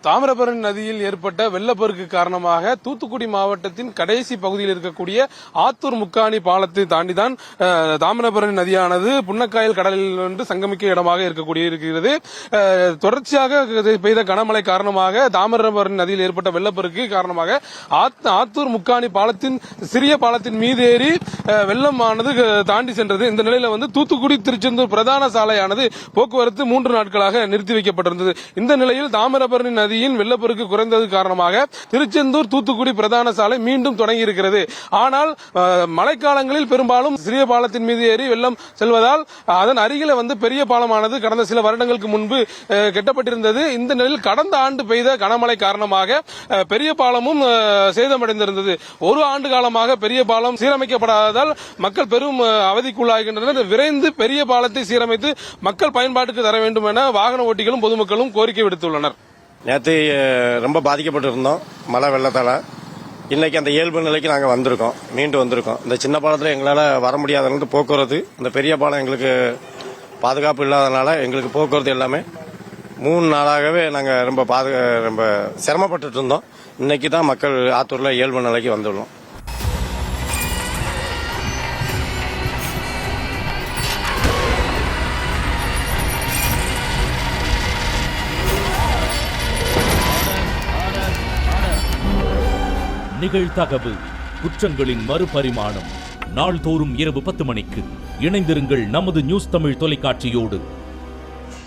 தாமிரபரணி நதியில் ஏற்பட்ட வெள்ளப்பெருக்கு காரணமாக தூத்துக்குடி மாவட்டத்தின் கடைசி பகுதியில் இருக்கக்கூடிய ஆத்தூர் முக்காணி பாலத்தை தாண்டிதான் தாமிரபரணி நதியானது புன்னக்காயல் கடலில் வந்து சங்கமிக்க இடமாக இருக்கிறது. தொடர்ச்சியாக பெய்த கனமழை காரணமாக தாமிரபரணி நதியில் ஏற்பட்ட வெள்ளப்பெருக்கு காரணமாக ஆத்தூர் முக்காணி பாலத்தின் சிறிய பாலத்தின் மீது ஏறி வெள்ளமானது தாண்டி சென்றது. இந்த நிலையில வந்து தூத்துக்குடி திருச்செந்தூர் பிரதான சாலையானது போக்குவரத்து 3 நாட்களாக நிறுத்தி வைக்கப்பட்டிருந்தது. இந்த நிலையில் தாமிரபரணி நதியின் வெள்ளப்பெருக்கு குறைந்தது காரணமாக திருச்செந்தூர் தூத்துக்குடி பிரதான சாலை மீண்டும் தொடங்கி இருக்கிறது. ஆனால் மழைக்காலங்களில் பெரும்பாலும் சிறிய பாலத்தின் மீது ஏறி வெள்ளம் செல்வதால் அதன் அருகில வந்து பெரிய பாலமானது கடந்த சில வருடங்களுக்கு முன்பு கட்டப்பட்டிருந்தது. இந்த நிலையில் கடந்த ஆண்டு பெய்த கனமழை காரணமாக பெரிய பாலமும் சேதமடைந்திருந்தது. ஒரு ஆண்டு காலமாக பெரிய பாலம் சீரமைக்கப்படாததால் மக்கள் பெரும் அவதிக்குள்ளாகின்றனர். விரைந்து பெரிய பாலத்தை சீரமைத்து மக்கள் பயன்பாட்டுக்கு தர வேண்டும் என வாகன ஓட்டிகளும் பொதுமக்களும் கோரிக்கை விடுத்துள்ளனர். நேற்று ரொம்ப பாதிக்கப்பட்டு இருந்தோம் மழை வெள்ளத்தால். இன்னைக்கு அந்த இயல்பு நிலைக்கு நாங்கள் மீண்டும் வந்திருக்கோம். இந்த சின்ன பாலத்தில் எங்களால் வர முடியாத அளவுக்கு போக்குவரத்து, இந்த பெரிய பாலம் எங்களுக்கு பாதுகாப்பு இல்லாதனால எங்களுக்கு போக்குவரத்து எல்லாமே 3 நாளாகவே நாங்கள் ரொம்ப சிரமப்பட்டு இருந்தோம். இன்னைக்கு தான் மக்கள் ஆத்தூரில் இயல்பு நிலைக்கு வந்துள்ளோம். நிகழ்தகவு குற்றங்களின் மறுபரிமாணம் நாள்தோறும் இரவு 10 மணிக்கு இணைந்திருங்கள் நமது நியூஸ் தமிழ் தொலைக்காட்சியோடு.